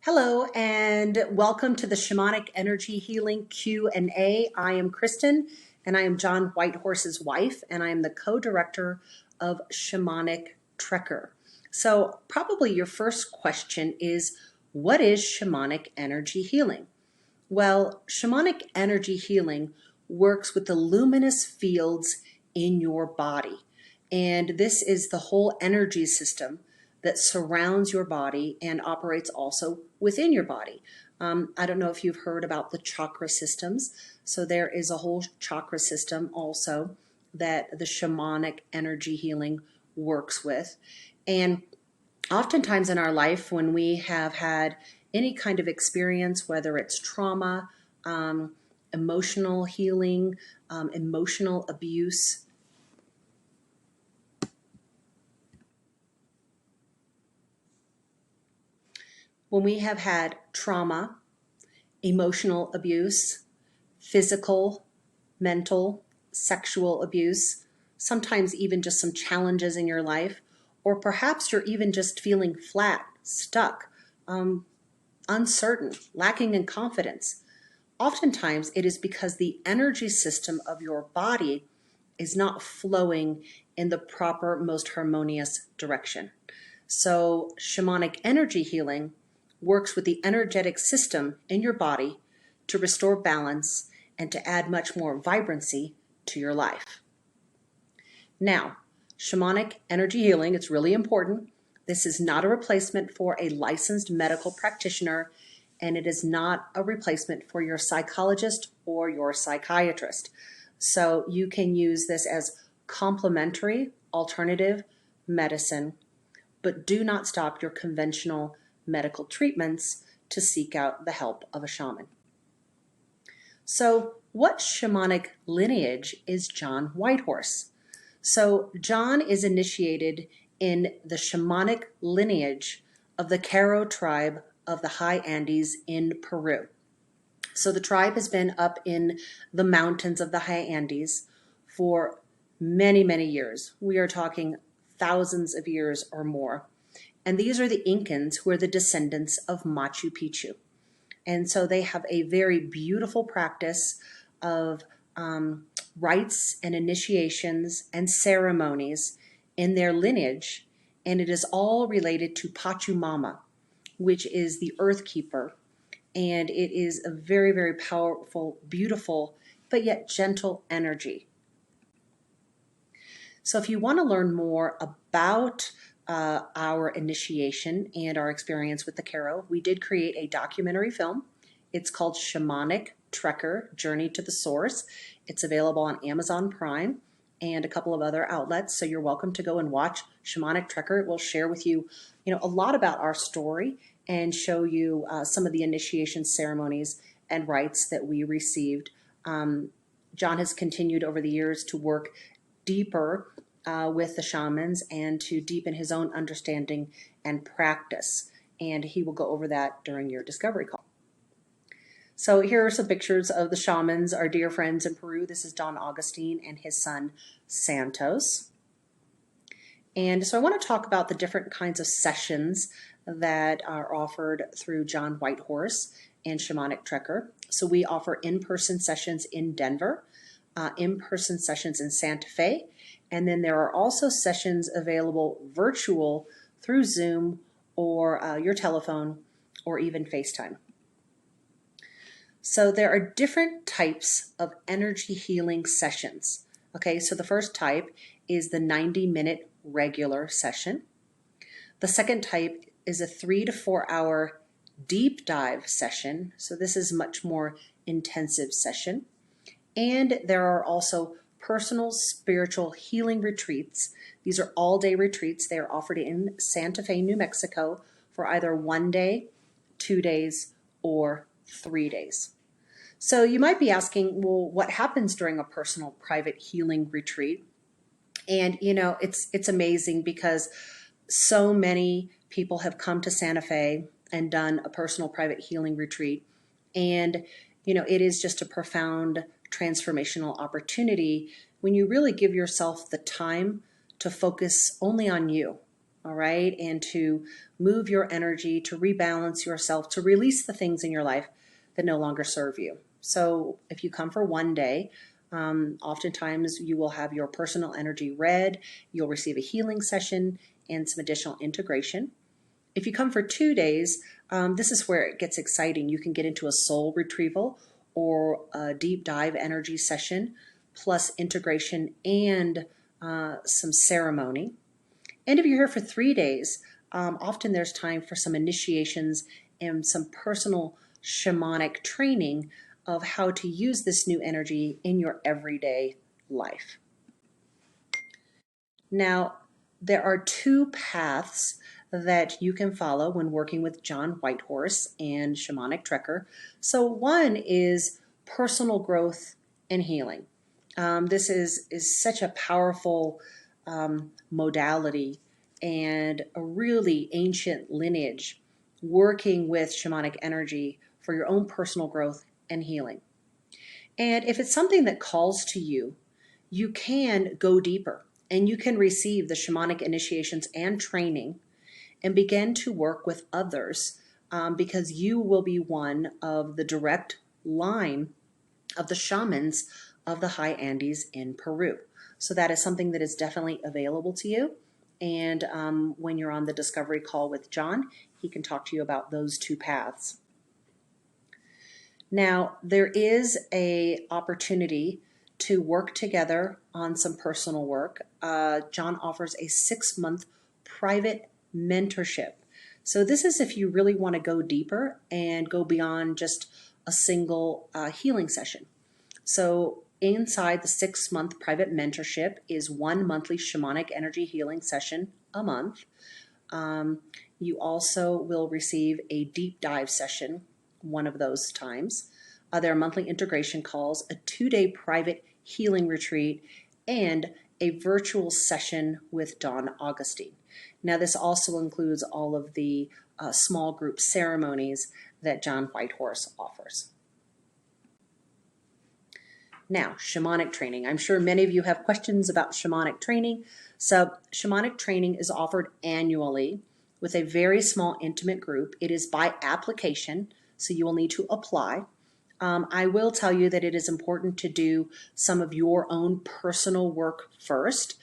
Hello and welcome to the Shamanic Energy Healing Q&A. I am Kristen and I am John Whitehorse's wife and I am the co-director of Shamanic Trekker. So probably your first question is, what is Shamanic Energy Healing? Well, Shamanic Energy Healing works with the luminous fields in your body. And this is the whole energy system that surrounds your body and operates also within your body. I don't know if you've heard about the chakra systems. So there is a whole chakra system also that the shamanic energy healing works with. And oftentimes in our life, when we have had any kind of experience, whether it's trauma, emotional healing, emotional abuse, when we have had trauma, emotional abuse, physical, mental, sexual abuse, sometimes even just some challenges in your life, or perhaps you're even just feeling flat, stuck, uncertain, lacking in confidence. Oftentimes it is because the energy system of your body is not flowing in the proper, most harmonious direction. So shamanic energy healing works with the energetic system in your body to restore balance and to add much more vibrancy to your life. Now, shamanic energy healing, it's really important. This is not a replacement for a licensed medical practitioner, and it is not a replacement for your psychologist or your psychiatrist. So you can use this as complementary, alternative medicine, but do not stop your conventional medical treatments to seek out the help of a shaman. So what shamanic lineage is John Whitehorse? So John is initiated in the shamanic lineage of the Caro tribe of the High Andes in Peru. So the tribe has been up in the mountains of the High Andes for many, many years. We are talking thousands of years or more. And these are the Incans, who are the descendants of Machu Picchu. And so they have a very beautiful practice of rites and initiations and ceremonies in their lineage. And it is all related to Pachamama, which is the earth keeper. And it is a very, very powerful, beautiful, but yet gentle energy. So if you want to learn more about our initiation and our experience with the Caro, we did create a documentary film. It's called Shamanic Trekker, Journey to the Source. It's available on Amazon Prime and a couple of other outlets. So you're welcome to go and watch Shamanic Trekker. It will share with you, a lot about our story and show you some of the initiation ceremonies and rites that we received. John has continued over the years to work deeper with the shamans and to deepen his own understanding and practice. And he will go over that during your discovery call. So here are some pictures of the shamans, our dear friends in Peru. This is Don Augustine and his son Santos. And so I want to talk about the different kinds of sessions that are offered through John Whitehorse and Shamanic Trekker. So we offer in-person sessions in Denver, in-person sessions in Santa Fe, and then there are also sessions available virtual through Zoom or your telephone or even FaceTime. So there are different types of energy healing sessions. Okay, so the first type is the 90-minute regular session. The second type is a 3 to 4 hour deep dive session. So this is much more intensive session. And there are also personal spiritual healing retreats. These are all-day retreats. They are offered in Santa Fe, New Mexico for either 1 day, 2 days, or 3 days. So you might be asking, well, what happens during a personal private healing retreat? And it's amazing because so many people have come to Santa Fe and done a personal private healing retreat. And it is just a profound transformational opportunity when you really give yourself the time to focus only on you all right, and to move your energy, to rebalance yourself, to release the things in your life that no longer serve you. So if you come for one day, oftentimes you will have your personal energy read, you'll receive a healing session and some additional integration. If you come for 2 days, this is where it gets exciting. You can get into a soul retrieval or a deep dive energy session, plus integration and some ceremony. And if you're here for 3 days, often there's time for some initiations and some personal shamanic training of how to use this new energy in your everyday life. Now, there are 2 paths that you can follow when working with John Whitehorse and Shamanic Trekker. So one is personal growth and healing. This is such a powerful modality and a really ancient lineage, working with shamanic energy for your own personal growth and healing. And if it's something that calls to you, you can go deeper and you can receive the shamanic initiations and training and begin to work with others, because you will be one of the direct line of the shamans of the High Andes in Peru. So that is something that is definitely available to you. And when you're on the discovery call with John, he can talk to you about those 2 paths. Now, there is an opportunity to work together on some personal work. John offers a 6-month private mentorship. So this is if you really want to go deeper and go beyond just a single healing session. So inside the 6-month private mentorship is 1 monthly shamanic energy healing session a month. You also will receive a deep dive session one of those times. There are monthly integration calls, a 2-day private healing retreat, and a virtual session with Don Augustine. Now, this also includes all of the small group ceremonies that John Whitehorse offers. Now, shamanic training. I'm sure many of you have questions about shamanic training. So shamanic training is offered annually with a very small intimate group. It is by application, so you will need to apply. I will tell you that it is important to do some of your own personal work first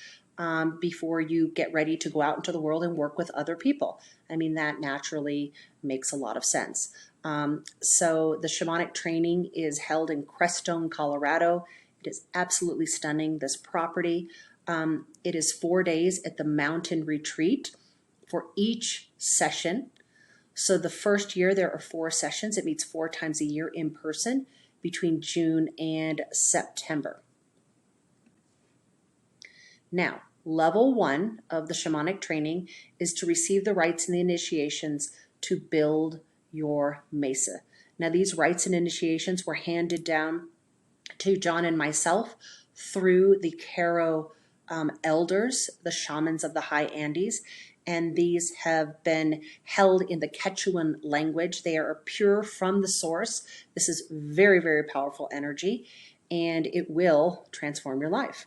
before you get ready to go out into the world and work with other people. I mean, that naturally makes a lot of sense. So the shamanic training is held in Crestone, Colorado. It is absolutely stunning, this property. It is 4 days at the mountain retreat for each session. So the first year there are 4 sessions. It meets 4 times a year in person between June and September. Now, level 1 of the shamanic training is to receive the rites and the initiations to build your mesa. Now, these rites and initiations were handed down to John and myself through the Caro elders, the shamans of the High Andes, and these have been held in the Quechuan language. They are pure from the source. This is very, very powerful energy, and it will transform your life.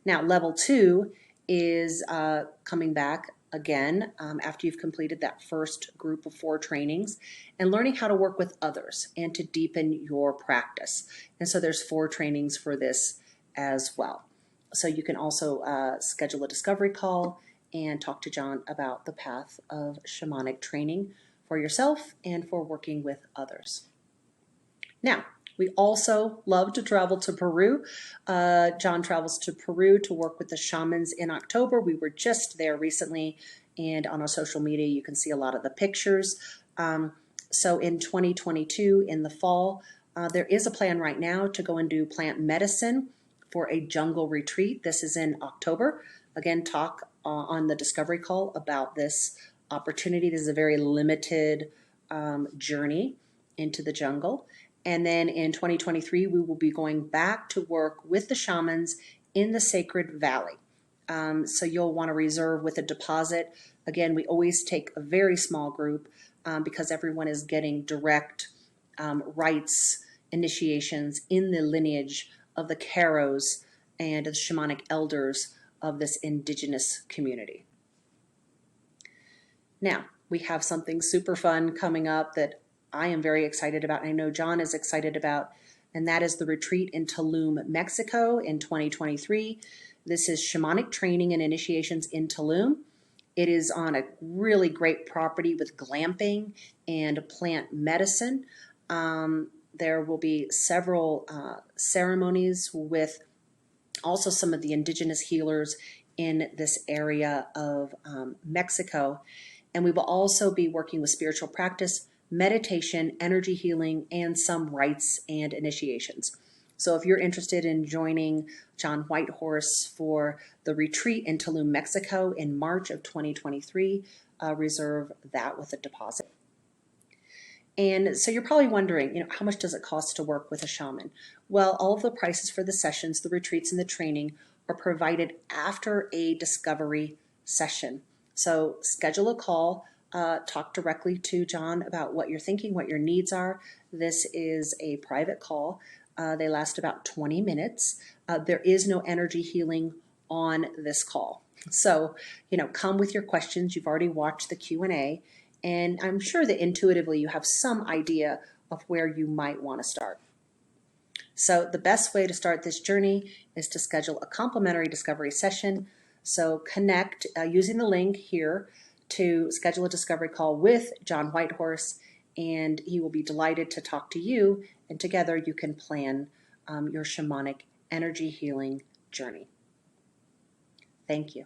Now, level 2 is coming back again after you've completed that first group of 4 trainings and learning how to work with others and to deepen your practice. And so there's 4 trainings for this as well. So you can also schedule a discovery call and talk to John about the path of shamanic training for yourself and for working with others. Now, we also love to travel to Peru. John travels to Peru to work with the shamans in October. We were just there recently, and on our social media, you can see a lot of the pictures. So in 2022, in the fall, there is a plan right now to go and do plant medicine for a jungle retreat. This is in October. Again, talk on the discovery call about this opportunity. This is a very limited journey into the jungle. And then in 2023, we will be going back to work with the shamans in the Sacred Valley. So you'll want to reserve with a deposit. Again, we always take a very small group because everyone is getting direct rites, initiations in the lineage of the Caros and the shamanic elders of this indigenous community. Now, we have something super fun coming up that I am very excited about, and I know John is excited about, and that is the retreat in Tulum, Mexico in 2023. This is shamanic training and initiations in Tulum. It is on a really great property with glamping and plant medicine. There will be several ceremonies with also some of the indigenous healers in this area of Mexico. And we will also be working with spiritual practice, meditation, energy healing, and some rites and initiations. So if you're interested in joining John Whitehorse for the retreat in Tulum, Mexico in March of 2023, reserve that with a deposit. And so you're probably wondering, how much does it cost to work with a shaman? Well, all of the prices for the sessions, the retreats, and the training are provided after a discovery session. So schedule a call, talk directly to John about what you're thinking, what your needs are. This is a private call. They last about 20 minutes. There is no energy healing on this call. So, come with your questions. You've already watched the Q&A, and I'm sure that intuitively you have some idea of where you might want to start. So the best way to start this journey is to schedule a complimentary discovery session. So connect using the link here to schedule a discovery call with John Whitehorse, and he will be delighted to talk to you, and together you can plan your shamanic energy healing journey. Thank you.